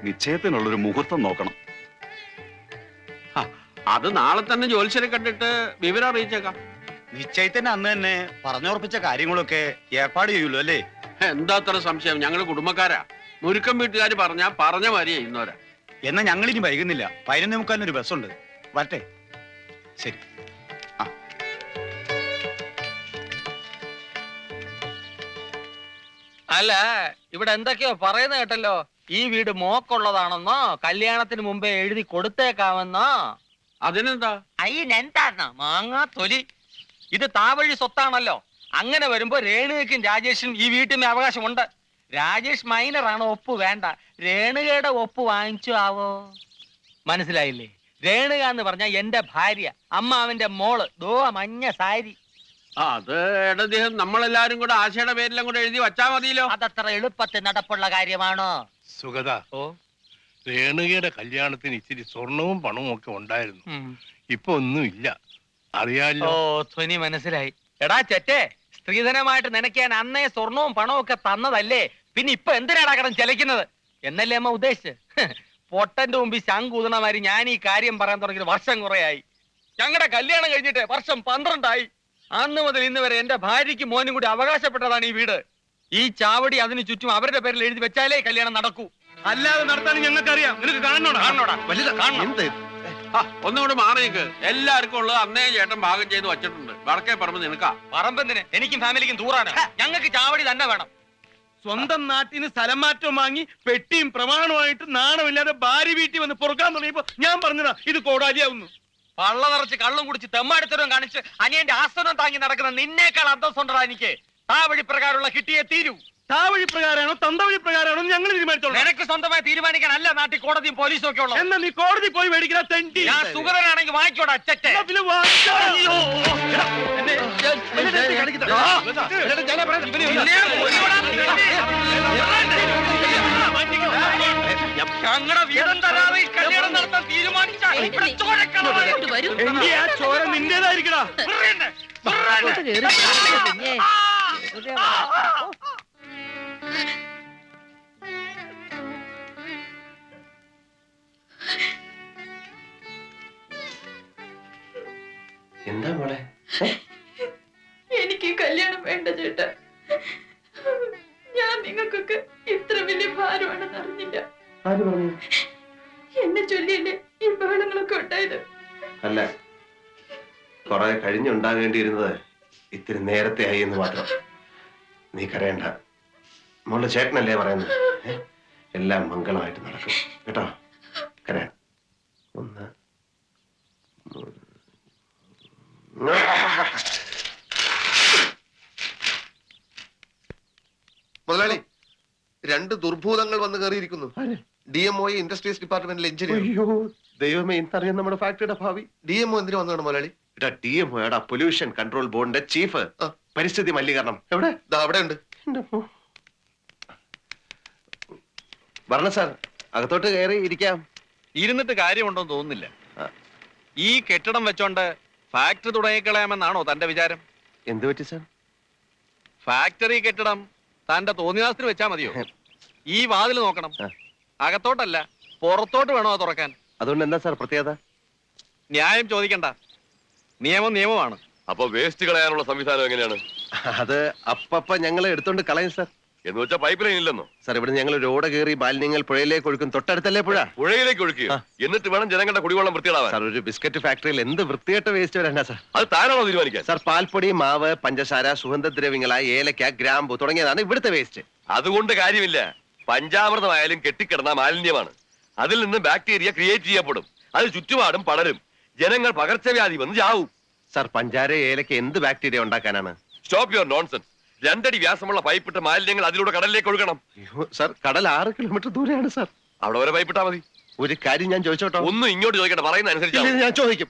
നിശ്ചയത്തിനുള്ളൊരു മുഹൂർത്തം നോക്കണം. അത് നാളെ തന്നെ ജ്യോത്സ്യനെ കണ്ടിട്ട് വിവരം അറിയിച്ചേക്കാം. നിശ്ചയത്തിന് അന്ന് തന്നെ പറഞ്ഞുറപ്പിച്ച കാര്യങ്ങളൊക്കെ ഏർപ്പാട് ചെയ്യുള്ളൂ അല്ലേ? എന്താ അത്ര സംശയം? ഞങ്ങള് കുടുംബക്കാരാ. മുരുക്കം വീട്ടുകാര് പറഞ്ഞ മാതിരി ചെയ്യുന്നവരാ. എന്നാ ഞങ്ങളിനി വൈകുന്നില്ല. 11:45 ബസ്സുണ്ട്. വരട്ടെ. ശരി. അല്ല, ഇവിടെ എന്തൊക്കെയോ പറയുന്ന കേട്ടല്ലോ. ഈ വീട് മോക്കുള്ളതാണെന്നോ കല്യാണത്തിന് മുമ്പേ എഴുതി കൊടുത്തേക്കാമെന്നോ. അതിനെന്താ? അയ്യെന്താ മാങ്ങാ തൊലി. ഇത് താവഴി സ്വത്താണല്ലോ. അങ്ങനെ വരുമ്പോ രേണുകയ്ക്കും രാജേഷിനും ഈ വീട്ടിന് അവകാശമുണ്ട്. രാജേഷ് മൈനറാണ്, ഒപ്പ് വേണ്ട. രേണുകയുടെ ഒപ്പ് വാങ്ങിച്ചു ആവോ? മനസ്സിലായില്ലേ? രേണുക എന്ന് പറഞ്ഞ എന്റെ ഭാര്യ, അമ്മാവന്റെ മോള്. ദോ മഞ്ഞ സാരി. അത് ഇടദ്ദേഹം നമ്മളെല്ലാരും കൂടെ ആശയുടെ പേരിലും കൂടെ എഴുതി വച്ചാ മതിയല്ലോ. അതത്ര എളുപ്പത്തിൽ നടപ്പുള്ള കാര്യമാണോ? സുഗത, ഓ, രേണുകയുടെ കല്യാണത്തിന് ഇച്ചിരി സ്വർണവും പണവും ഒക്കെ ഉണ്ടായിരുന്നു. ഇപ്പൊ ഒന്നുമില്ല, അറിയാലോ. ഓ, ധ്വനി മനസ്സിലായി. എടാ ചെറ്റേ, സ്ത്രീധനമായിട്ട് നനയ്ക്കാൻ അന്നേ സ്വർണവും പണവും ഒക്കെ തന്നതല്ലേ, പിന്നെ ഇപ്പൊ എന്തിനാടാ കടം ചെലക്കുന്നത് എന്നല്ലേ അമ്മ ഉദ്ദേശിച്ച്? പൊട്ടന്റെ മുമ്പിൽ ശങ്കൂതണമാരി ഞാൻ ഈ കാര്യം പറയാൻ തുടങ്ങിയത് വർഷം കുറയായി. ഞങ്ങളുടെ കല്യാണം കഴിഞ്ഞിട്ട് വർഷം 12 അന്ന് മുതൽ ഇന്ന് വരെ എന്റെ ഭാര്യയ്ക്ക് മോനും കൂടി അവകാശപ്പെട്ടതാണ് ഈ വീട്. ഈ ചാവടി അതിന് ചുറ്റും അവരുടെ പേരിൽ എഴുതി വെച്ചാലേ കല്യാണം നടക്കൂ. അല്ലാതെ നടത്താൻ ഞങ്ങൾക്കറിയാം. നിനക്ക് കാണണോടാ? ഒന്നുകൂടെ മാറിയേക്ക്. എല്ലാവർക്കും ഉള്ളത് അന്നേ ചേട്ടൻ ഭാഗം ചെയ്ത് വച്ചിട്ടുണ്ട്. വടക്കേ പറമ്പ് നിനക്കാ. പറമ്പെന്തിന്? എനിക്കും ഫാമിലിക്കും ദൂറാണ്. ഞങ്ങൾക്ക് ചാവടി തന്നെ വേണം. സ്വന്തം നാട്ടിന് സ്ഥലം മാറ്റം വാങ്ങി പെട്ടിയും പ്രമാണമായിട്ട് നാണമില്ലാതെ ഭാര്യ വീട്ടിൽ വന്ന് പൊറുക്കാൻ തുടങ്ങിയപ്പോ ഞാൻ പറഞ്ഞതാ ഇത് കോടാലിയാവുന്നു. പള്ള നിറച്ച് കള്ളും കുടിച്ച് തെമ്മാടിത്തരവും കാണിച്ച് അനിയന്റെ ആസനം താങ്ങി നടക്കുന്ന നിന്നേക്കാൾ അന്തസ്സുണ്ടാ എനിക്ക്. താവഴി പ്രകാരമുള്ള കിട്ടിയേ തീരൂ. താവഴി പ്രകാരമാണോ തന്തവഴി പ്രകാരമാണോ ഞങ്ങൾ തീരുമാനിച്ചോളൂ. നിനക്ക് സ്വന്തമായി തീരുമാനിക്കാനല്ല നാട്ടിൽ കോടതിയും പോലീസും ഒക്കെ ഉള്ളത്. എന്നാ നീ കോടതി പോയി മേടിക്കുന്ന തെണ്ടി. ഞാൻ സുഗതനാണെങ്കിൽ വാങ്ങിക്കോടാ അച്ഛറ്റെ. ഞങ്ങളുടെ വീതം തരാതെ ഈ കല്യാണം നടത്താൻ തീരുമാനിച്ചാൽ ആ ചോര നിന്റേതായിരിക്കടാ. എന്താ മോളെ? എനിക്ക് കല്യാണം വേണ്ട ചേട്ടാ. ഞാൻ നിങ്ങൾക്കൊക്കെ ഇത്ര വലിയ ഭാരമാണെന്ന് അറിഞ്ഞില്ല. എന്നെ ചൊല്ലിയല്ലേ ഈ ബഹളങ്ങളൊക്കെ ഉണ്ടായത്. അല്ല, കുറെ കഴിഞ്ഞുണ്ടാകേണ്ടിയിരുന്നത് ഇത്തിരി നേരത്തെ ആയി എന്ന് മാത്രം. നീ കരയണ്ട. മോളുടെ ചേട്ടനല്ലേ പറയുന്നത്? എല്ലാം മംഗളമായിട്ട് നടക്കും കേട്ടോ. കരയാൻ ഒന്ന് മുതലാളി, 2 ദുർഭൂതങ്ങൾ വന്ന് കയറിയിരിക്കുന്നു. DMO ഇൻഡസ്ട്രീസ് ഡിപ്പാർട്ട്മെന്റിലെ എഞ്ചിനീയർ. അയ്യോ ദൈവമേ, ഇന്നറിയാം നമ്മുടെ ഫാക്ടറിയുടെ ഭാവി. DMO എന്തിനു വന്നതാണ് മുതലാളി? DMO പൊല്യൂഷൻ കൺട്രോൾ ബോർഡിന്റെ ചീഫ്, പരിസ്ഥിതി മലിനീകരണം. എവിടെ? അവിടെ ഉണ്ട്. പറഞ്ഞ സാർ, അകത്തോട്ട് കയറി ഇരിക്കാം. ഇരുന്നിട്ട് കാര്യമുണ്ടോന്ന് തോന്നുന്നില്ല. ഈ കെട്ടിടം വെച്ചോണ്ട് ഫാക്ടറി തുടങ്ങിക്കളയാമെന്നാണോ തന്റെ വിചാരം? എന്ത് പറ്റി സാർ? ഫാക്ടറി കെട്ടിടം തന്റെ തോന്നിവാസത്തിന് വെച്ചാ മതിയോ? ഈ വാതിൽ നോക്കണം. അകത്തോട്ടല്ല, പുറത്തോട്ട് വേണോ അത് തുറക്കാൻ? അതുകൊണ്ട് എന്താ സാർ പ്രത്യേകത? ന്യായം ചോദിക്കണ്ട, നിയമം നിയമമാണ്. അപ്പൊ വേസ്റ്റ് കളയാനുള്ള സംവിധാനം എങ്ങനെയാണ്? അത് അപ്പപ്പ ഞങ്ങൾ എടുത്തോണ്ട് കളയും സാർ. എന്ന് വെച്ചാൽ പൈപ്പ് ലൈൻ ഇല്ലെന്നോ? സാർ, ഇവിടെ ഞങ്ങൾ റോഡ് കയറി മാലിന്യങ്ങൾ പുഴയിലേക്ക് ഒഴുക്കും. തൊട്ടടുത്തല്ലേ പുഴ? പുഴയിലേക്ക് ഒഴുക്കുക, എന്നിട്ട് വേണം ജനങ്ങളുടെ കുടിവെള്ളം വൃത്തിയാവാൻ. സാർ, ഒരു ബിസ്ക്കറ്റ് ഫാക്ടറിയിൽ എന്ത് വൃത്തിയായിട്ട് വേസ്റ്റ് വരണ്ട സാർ. അത് താനാണോ തീരുമാനിക്കാൻ? സാർ, പാൽപ്പൊടി, മാവ്, പഞ്ചസാര, സുഗന്ധദ്രവ്യങ്ങളായ ഏലക്ക, ഗ്രാമ്പു തുടങ്ങിയതാണ് ഇവിടുത്തെ വേസ്റ്റ്. അതുകൊണ്ട് കാര്യമില്ല. പഞ്ചാമൃതമായാലും കെട്ടിക്കിടന്ന മാലിന്യമാണ്. അതിൽ നിന്ന് ബാക്ടീരിയ ക്രിയേറ്റ് ചെയ്യപ്പെടും. അത് ചുറ്റുപാടും പടരും. ജനങ്ങൾ പകർച്ചവ്യാധി വന്ന് ചാവും. സാർ, പഞ്ചാര ഏലക്ക എന്ത് ബാക്ടീരിയ ഉണ്ടാക്കാനാണ്? Stop your nonsense. 2 അടി വ്യാസമുള്ള പൈപ്പിട്ട മാലിന്യങ്ങൾ അതിലൂടെ കടലിലേക്ക് ഒഴുകണം. സാർ, കടൽ 6 കിലോമീറ്റർ ദൂരെയാണ് സാർ. അവിടെ വരെ പൈപ്പിട്ടാ മതി. ഒരു കാര്യം ഞാൻ ചോദിച്ചോട്ടോ? ഒന്നും ഇങ്ങോട്ട് ചോദിക്കട്ടെ, പറയുന്ന അനുസരിച്ച് ഞാൻ ചോദിക്കും.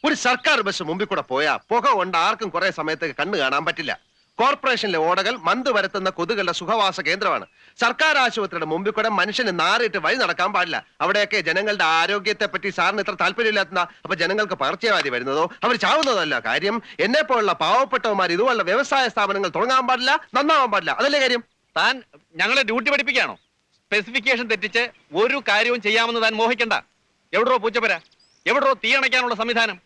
ഒരു സർക്കാർ ബസ് മുമ്പിൽ കൂടെ പോയാ പുക കൊണ്ട് ആർക്കും കുറെ സമയത്തേക്ക് കണ്ണു കാണാൻ പറ്റില്ല. കോർപ്പറേഷനിലെ ഓടകൾ മന്ത് വരുത്തുന്ന കൊതുകളുടെ സുഖവാസ കേന്ദ്രമാണ്. സർക്കാർ ആശുപത്രിയുടെ മുമ്പിൽ കൂടെ മനുഷ്യന് നാറിയിട്ട് വഴി നടക്കാൻ പാടില്ല. അവിടെയൊക്കെ ജനങ്ങളുടെ ആരോഗ്യത്തെ പറ്റി സാറിന് ഇത്ര താല്പര്യമില്ലാത്ത, അപ്പൊ ജനങ്ങൾക്ക് പകർച്ചവ്യാധി വരുന്നതോ അവർ ചാവുന്നതല്ല കാര്യം. എന്നെ പോലുള്ള പാവപ്പെട്ടവന്മാർ ഇതുപോലുള്ള വ്യവസായ സ്ഥാപനങ്ങൾ തുടങ്ങാൻ പാടില്ല, നന്നാവാൻ പാടില്ല. അതല്ലേ കാര്യം? താൻ ഞങ്ങളെ ഡ്യൂട്ടി പഠിപ്പിക്കുകയാണോ? സ്പെസിഫിക്കേഷൻ തെറ്റിച്ച് ഒരു കാര്യവും ചെയ്യാമെന്ന് താൻ മോഹിക്കണ്ട. എവിടോ പൂച്ചപ്പര, എവിടോ തീ അണയ്ക്കാനുള്ള സംവിധാനം?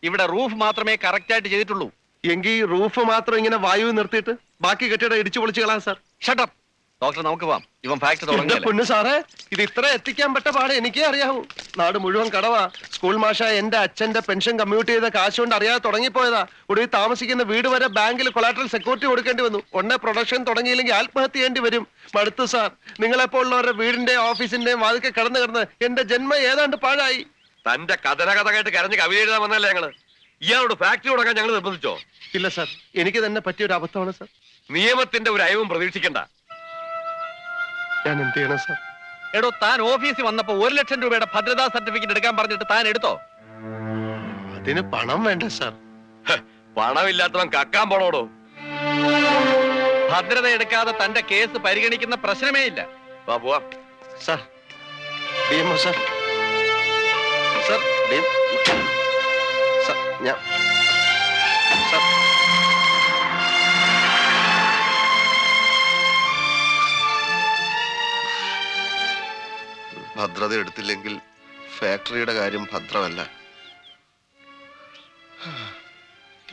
ഇവിടെ റൂഫ് മാത്രമേ കറക്റ്റ് ആയിട്ട് ചെയ്തിട്ടുള്ളൂ. എങ്കിൽ റൂഫ് മാത്രം ഇങ്ങനെ വായു നിർത്തിയിട്ട് ബാക്കി കെട്ടിടം ഇടിച്ചു പൊളിച്ചു കളാം സാർ. ഷട്ടപ്പ് ഡോക്ടർ, നമുക്ക് പോവാം. ഇവൻ ഫാക്ടറി എന്റെ തുടങ്ങിയല്ലേ. പൊന്നു സാറേ, ഇത് ഇത്ര എത്തിക്കാൻ പറ്റ പാടെ എനിക്കേ അറിയാവൂ. നാട് മുഴുവൻ കടവാ. സ്കൂൾ മാഷ എന്റെ അച്ഛന്റെ പെൻഷൻ കമ്മ്യൂട്ട് ചെയ്ത കാശ് കൊണ്ട് അറിയാതെ തുടങ്ങിപ്പോയതാ. ഒടുവിൽ താമസിക്കുന്ന വീട് വരെ ബാങ്കിൽ കൊളാട്രൽ സെക്യൂരിറ്റി കൊടുക്കേണ്ടി വന്നു. ഉടനെ പ്രൊഡക്ഷൻ തുടങ്ങിയില്ലെങ്കിൽ ആത്മഹത്യ ചെയ്യേണ്ടി വരും. മടുത്തു സാർ. നിങ്ങളെപ്പോലുള്ളവരുടെ വീടിന്റെയും ഓഫീസിന്റെയും വാതിക്കെ കിടന്ന് എന്റെ ജന്മം ഏതാണ്ട് പാഴായി. തന്റെ കഥ കേട്ട് കരഞ്ഞ് കവിത എഴുതാൻ വന്നല്ലേ ഞങ്ങള്. ഇയാളോട് ഫാക്ടറി തുടങ്ങാൻ ഞങ്ങൾ നിർബന്ധിച്ചോ? ഇല്ല സാർ, എനിക്ക് തന്നെ പറ്റിയൊരു അബദ്ധമാണ് സാർ. നിയമത്തിന്റെ ഒരു അയവും പ്രതീക്ഷിക്കണ്ട. ഞാൻ എന്ത് ചെയ്യണം സാർ? എടോ, താൻ ഓഫീസിൽ വന്നപ്പോ 1 ലക്ഷം രൂപയുടെ ഭദ്രതാ സർട്ടിഫിക്കറ്റ് എടുക്കാൻ പറഞ്ഞിട്ട് താൻ എടുത്തോ? അതിന് പണം വേണ്ട സാർ. പണമില്ലാത്തവൻ കക്കാൻ പോണോടോ. ഭദ്രത എടുക്കാതെ തന്റെ കേസ് പരിഗണിക്കുന്ന പ്രശ്നമേ ഇല്ല. വാ പോവാം. Sir, DMO sir. Sir, sir, ഞാൻ സാർ, ഭദ്രത എടുത്തില്ലെങ്കിൽ ഫാക്ടറിയുടെ കാര്യം ഭദ്രമല്ല.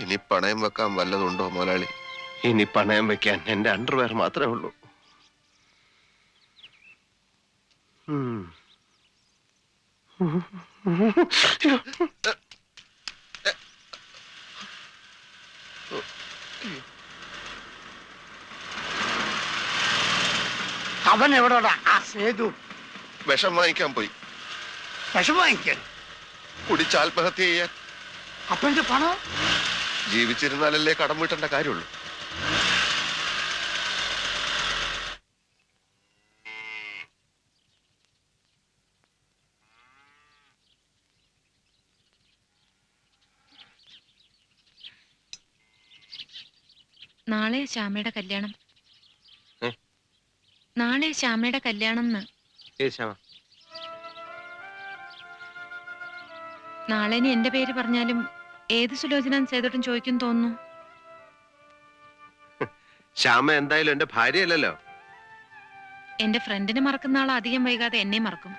ഇനി പണയം വെക്കാൻ വല്ലതുണ്ടോ മുതലാളി? ഇനി പണയം വെക്കാൻ എന്റെ അണ്ടർവെയർ മാത്രമേ ഉള്ളൂ. അവൻ എവിടെടാ ആ സേതു? വിഷം വാങ്ങിക്കാൻ പോയി. വിഷം വാങ്ങിക്കാൻ? കുടിച്ച് ആത്മഹത്യ ചെയ്യാൻ. അപ്പൊ എന്റെ പണം? ജീവിച്ചിരുന്നാലല്ലേ കടം വീട്ടേണ്ട കാര്യമുള്ളൂ. നാളെ ശ്യാമയുടെ കല്യാണം. നാളെ ശ്യാമയുടെ കല്യാണം. നാളെ ഇനി എന്റെ പേര് പറഞ്ഞാലും ഏത് സുലോചന സേതോട്ടും ചോദിക്കും തോന്നുന്നു. ശ്യാമ എന്തായാലും എന്റെ ഭാര്യയല്ലല്ലോ. എന്റെ ഫ്രണ്ടിനെ മറക്കുന്ന ആൾ അധികം വൈകാതെ എന്നെ മറക്കും.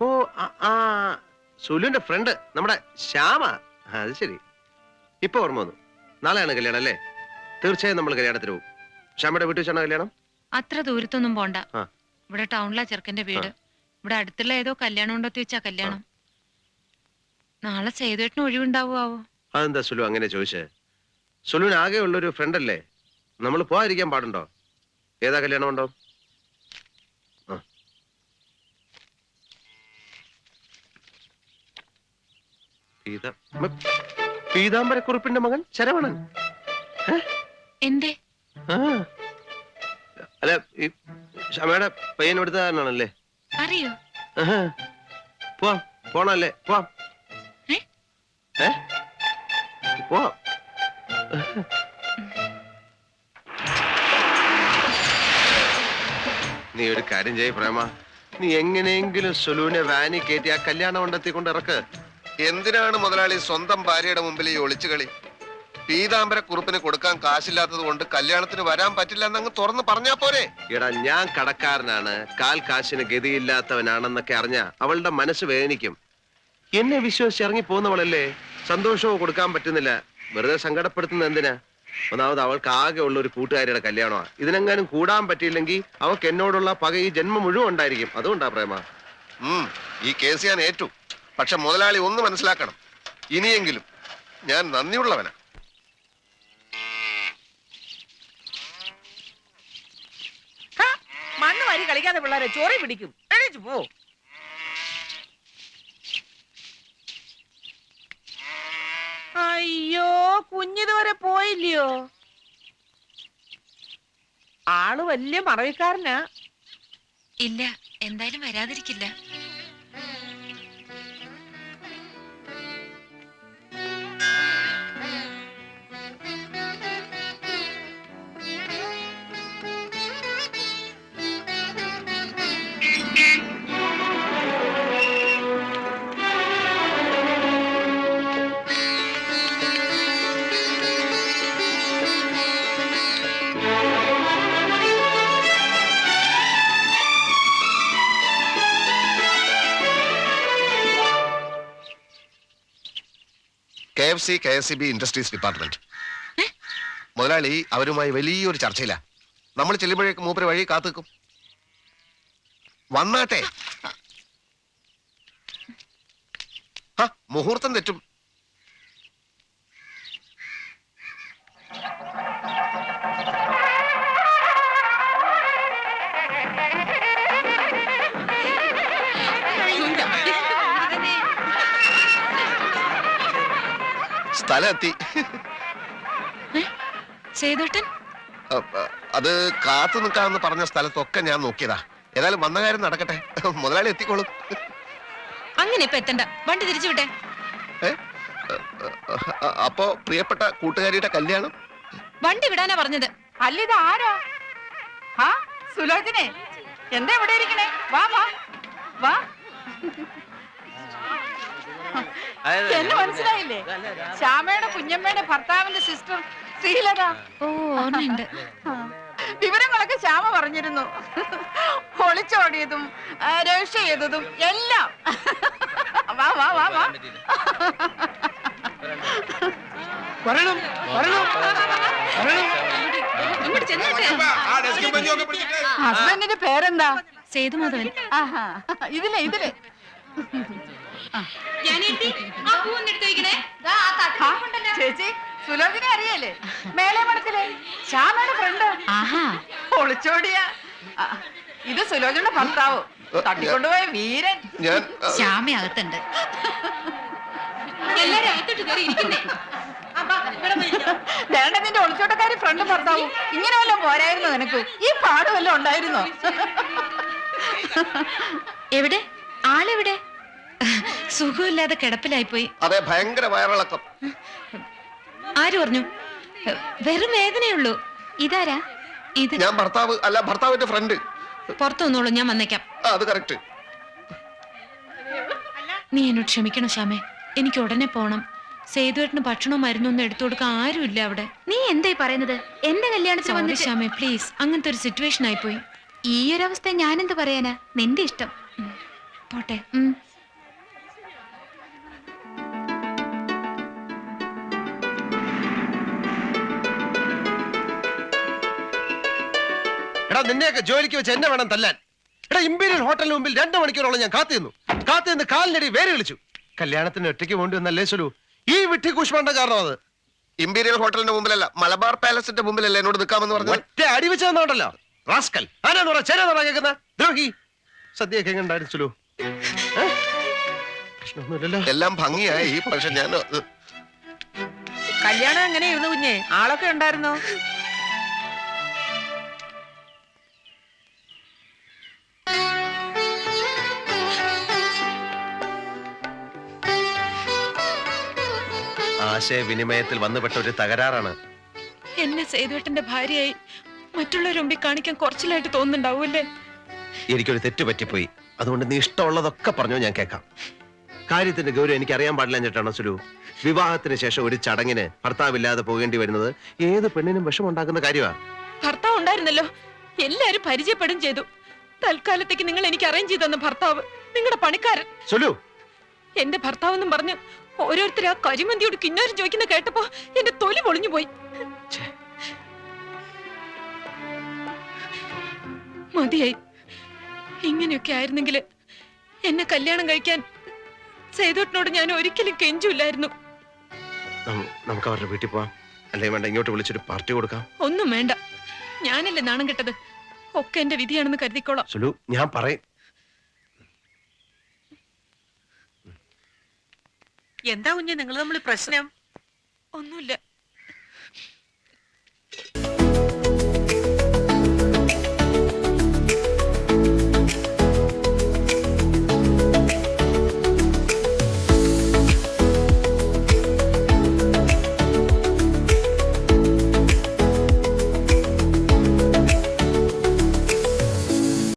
ഓ, സുലുവിന്റെ ഫ്രണ്ട് നമ്മുടെ ശ്യാമ. അത് ശരി, ഇപ്പൊ ഓർമ്മ വന്നു. നാളെയാണ് കല്യാണം അല്ലേ? തീർച്ചയായും നമ്മൾ കല്യാണത്തിന് പോകും. ശ്യാമയുടെ വീട്ടിൽ വെച്ചാണ് കല്യാണം? അത്ര ദൂരത്തൊന്നും പോണ്ട. ഇവിടെ ടൗണിലാ ചെറുക്കന്റെ വീട്. ഇവിടെ അടുത്തുള്ള ഏതോ കല്യാണം ഉണ്ടോത്തി വെച്ചാ കല്യാണം. നാളെ സേതുവേട്ടന് ഒഴിവുണ്ടാവോ? അതെന്താ സുലു അങ്ങനെ ചോദിച്ചേ? സുലുവിന് ആകെ ഉള്ളൊരു ഫ്രണ്ട് അല്ലേ, നമ്മൾ പോകാതിരിക്കാൻ പാടുണ്ടോ? ഏതാ കല്യാണം ഉണ്ടോ? പീതാംബരക്കുറുപ്പിന്റെ മകൻ ശരവണൻ. എന്റെ അല്ല, ഈ ശ്യാമയുടെ പയ്യൻ എടുത്താണല്ലേ? അറിയോ? പോവാം, പോണല്ലേ? പോവാം, പോവാം. നീ ഒരു കാര്യം ചെയ്യ പ്രേമ, നീ എങ്ങനെയെങ്കിലും സുലുവിനെ വാനി കയറ്റി ആ കല്യാണ മണ്ഡലത്തിൽ കൊണ്ട് ഇറക്ക്. എന്തിനാണ് മുതലാളി സ്വന്തം ഭാര്യയുടെ മുമ്പിൽ ഈ ഒളിച്ചുകളി? പീതാംബര കുറുപ്പിന് കൊടുക്കാൻ കാശില്ലാത്തത് കൊണ്ട് കല്യാണത്തിന് വരാൻ പറ്റില്ല എന്നങ്ങ് തുറന്ന് പറഞ്ഞാ പോരെ? എടാ, ഞാൻ കടക്കാരനാണ്, കാൽ കാശിന് ഗതിയില്ലാത്തവനാണെന്നൊക്കെ അറിഞ്ഞ അവളുടെ മനസ്സ് വേദനിക്കും. എന്നെ വിശ്വസിച്ച് ഇറങ്ങി പോകുന്നവളല്ലേ, സന്തോഷവും കൊടുക്കാൻ പറ്റുന്നില്ല. വെറുതെ സങ്കടപ്പെടുത്തുന്ന എന്തിനാ? ഒന്നാമത് അവൾക്ക് ആകെ ഉള്ള ഒരു കൂട്ടുകാരിയുടെ കല്യാണമാണ്. ഇതിനെങ്ങാനും കൂടാൻ പറ്റിയില്ലെങ്കിൽ അവൾക്ക് എന്നോടുള്ള പക ഈ ജന്മം മുഴുവൻ ഉണ്ടായിരിക്കും. അതുകൊണ്ടാ പ്രേമ. ഈ കേസ് ഞാൻ ഏറ്റു. പക്ഷെ മുതലാളി ഒന്ന് മനസ്സിലാക്കണം, ഇനിയെങ്കിലും ഞാൻ നന്ദിയുള്ളവനാ. മണ്ണ് വാരി കളിക്കാതെ പിള്ളേരെ ചോറി പിടിക്കും. എണീച്ചു പോ. അയ്യോ, കുഞ്ഞിതുവരെ പോയില്ലയോ? ആള് വലിയ മറവിക്കാരനാ. ഇല്ല, എന്തായാലും വരാതിരിക്കില്ല. KFC KSCB industries department. മുതലാളി അവരുമായി വലിയൊരു ചർച്ചയില്ല. നമ്മൾ ചെല്ലുമ്പോഴേക്ക് മൂപ്പര് വഴി കാത്തു നിൽക്കും. വന്നാട്ടെ. മുഹൂർത്തം തെറ്റും. സ്ഥലം എത്തി. സേതുട്ടൻ അത് കാത്തു നിൽക്കാമെന്ന് പറഞ്ഞ സ്ഥലത്തൊക്കെ ഞാൻ നോക്കിയതാ. ഏതായാലും വന്ന കാര്യം നടക്കട്ടെ. മുതലാളി എത്തിക്കോളും. അങ്ങനെ ഇപ്പൊ എത്തണ്ട, വണ്ടി തിരിച്ചു വിട്ടെ. അപ്പോ പ്രിയപ്പെട്ട കൂട്ടുകാരിയുടെ കല്യാണം വണ്ടി വിടാനാ പറഞ്ഞത്. അല്ല ഇത് ആരാ? ആ സുലോചനെ, എന്താ ഇവിടെ ഇരിക്കണേ? വാ വാ വാ. എന്നെ മനസ്സിലായില്ലേ? ശ്യാമയുടെ കുഞ്ഞമ്മയുടെ ഭർത്താവിന്റെ സിസ്റ്റർ ശ്രീലത. ഓ ഓർമ്മയുണ്ട്. വിവരങ്ങളൊക്കെ ശ്യാമ പറഞ്ഞിരുന്നു. ഒളിച്ചോടിയതും രഹസ്യ ചെയ്തതും എല്ലാം. വാ വാ വാ വാ. വരണം വരണം വരണം. ഇങ്ങോട്ട് ചെന്നേട്ടെ. ഹസ്ബൻഡിന്റെ പേരെന്താ? സേതുമാധവൻ. ആഹാ, ഇതിലെ ഇതിലെ. ചേച്ചി സുലോചനെ അറിയല്ലേ? മേലെ മഠത്തിലെ ശ്യാമയുടെ ഫ്രണ്ട്. ആഹാ, ഒളിച്ചോടിയ. ഇത് സുലോചനയുടെ ഭർത്താവ്, തട്ടിക്കൊണ്ടുപോയ വീരൻ. ഞാൻ ശ്യാമ അകത്തുണ്ട്. എല്ലാരും അകത്തോട്ട് കയറി ഇരിക്കുന്നേ. വേണ്ട, നിന്റെ ഒളിച്ചോട്ടക്കാരി ഫ്രണ്ട് ഭർത്താവും. ഇങ്ങനെ വല്ലതും പോരായിരുന്നു നിനക്ക്? ഈ പാട് വല്ലതും ഉണ്ടായിരുന്നോ? എവിടെ ആളെവിടെ? സുഖമില്ലാതെ കിടപ്പിലായിപ്പോയി. അതെ, ഭയങ്കര വയറിളക്കം. ആര് പറഞ്ഞു? വെറും വേദനയുള്ളൂ. ഇതാരാ? ഇത് ഞാൻ ഭർത്താവ് അല്ല, ഭർത്താവിന്റെ ഫ്രണ്ട്. പുറത്തു വന്നോളൂ, ഞാൻ വന്നേക്കാം. അത് കറക്റ്റ്. നീ എന്നോട് ക്ഷമിക്കണം ശ്യാമേ, എനിക്ക് ഉടനെ പോണം. സേതുവേട്ടന് ഭക്ഷണവും മരുന്നൊന്നും എടുത്തു കൊടുക്കാൻ ആരുമില്ല അവിടെ. നീ എന്തായി പറയുന്നത്? എന്റെ കല്യാണത്തിന് വന്നിട്ട് ശ്യാമേ പ്ലീസ്, അങ്ങനത്തെ ഒരു സിറ്റുവേഷൻ ആയിപ്പോയി. ഈ ഒരു അവസ്ഥ ഞാനെന്ത് പറയാനാ? നിന്റെ ഇഷ്ടം. പോട്ടെ. എടാ, നിന്നെയൊക്കെ ജോലിക്ക് വെച്ച് എന്നെ വേണം തല്ലാൻ. എടാ, ഇമ്പീരിയൽ ഹോട്ടലിന് മുമ്പിൽ 2 മണിക്കൂറോളം ഞാൻ കാത്തുനിന്ന് കാലിനടി വേര് കളിച്ചു. കല്യാണത്തിന് ഒറ്റയ്ക്ക് വേണ്ടി വന്നല്ലേ സുലു? ഈ വിട്ടി കൂഷ്മാണ്ട കാരണം അത്. ഇമ്പീരിയൽ ഹോട്ടലിന്റെ മുമ്പിലല്ല, മലബാർ പാലസിന്റെ മുമ്പിലല്ലേ എന്നോട് നിൽക്കാമെന്ന് പറഞ്ഞു. ഒറ്റ അടി വെച്ച് തന്നോണ്ടല്ലോ റാസ്കൽ. ആനാന്ന് പറ, ചേരാന്ന് പറ കേൾക്കുന്ന ദ്രോഹി. സദ്യയൊക്കെ എങ്ങനെയുണ്ടായിരുന്നു സുലു? പ്രശ്നമൊന്നുമില്ലല്ലോ. എല്ലാം ഭംഗിയായി. പക്ഷെ ഞാൻ കല്യാണം എങ്ങനെയായിരുന്നു കുഞ്ഞെ? ആളൊക്കെ ഉണ്ടായിരുന്നോ? ആശയവിനിമയത്തിൽ വന്നുപെട്ട ഒരു തകരാറാണ്. എന്നെ സേതുവേട്ടന്റെ ഭാര്യയായി മറ്റുള്ളവർ മുമ്പിൽ കാണിക്കാൻ കുറച്ചിലായിട്ട് തോന്നുന്നുണ്ടാവൂല്ലേ? എനിക്കൊരു തെറ്റ് പറ്റിപ്പോയി. അതുകൊണ്ട് നീ ഇഷ്ടമുള്ളതൊക്കെ പറഞ്ഞോ, ഞാൻ കേൾക്കാം. കാര്യത്തിന്റെ ഗൗരവം എനിക്ക് അറിയാൻ പാടില്ല എന്നിട്ടാണോ സുലു? വിവാഹത്തിന് ശേഷം ഒരു ചടങ്ങിന് ഭർത്താവില്ലാതെ പോകേണ്ടി വരുന്നത് ഏത് പെണ്ണിനും വിഷമുണ്ടാക്കുന്ന കാര്യമാണ്. ഭർത്താവ് ഉണ്ടായിരുന്നല്ലോ, എല്ലാരും പരിചയപ്പെടും ചെയ്തു. തൽക്കാലത്തേക്ക് നിങ്ങൾ എനിക്ക് അറേഞ്ച് ചെയ്ത് തന്ന ഭർത്താവ് നിങ്ങളുടെ പണിക്കാരൻ സുലു. എന്റെ ഭർത്താവെന്നും പറഞ്ഞ് ഓരോരുത്തർ ആ കരിമന്തിയോട് കിന്നാരം ചോദിക്കുന്ന കേട്ടപ്പോ എന്റെ തൊലി പൊളിഞ്ഞു പോയി. മതിയായി. ഇങ്ങനെയൊക്കെ ആയിരുന്നെങ്കിൽ എന്നെ കല്യാണം കഴിക്കാൻ സേതുട്ടിനോട് ഞാൻ ഒരിക്കലും കെഞ്ചൂല്ലായിരുന്നു. നമുക്ക് അവരുടെ വീട്ടിൽ പോവാം. അല്ലെങ്കിൽ വേണ്ട, ഇങ്ങോട്ട് വിളിച്ചൊരു പാർട്ടി കൊടുക്കാം. ഒന്നും വേണ്ട, ഞാനല്ലേ നാണം കെട്ടത്. ഒക്കെ എന്റെ വിധിയാണെന്ന് കരുതിക്കോളാം. സുലു, ഞാൻ പറയും. എന്താ കുഞ്ഞെ നിങ്ങൾ തമ്മിൽ പ്രശ്നം? ഒന്നുമില്ല.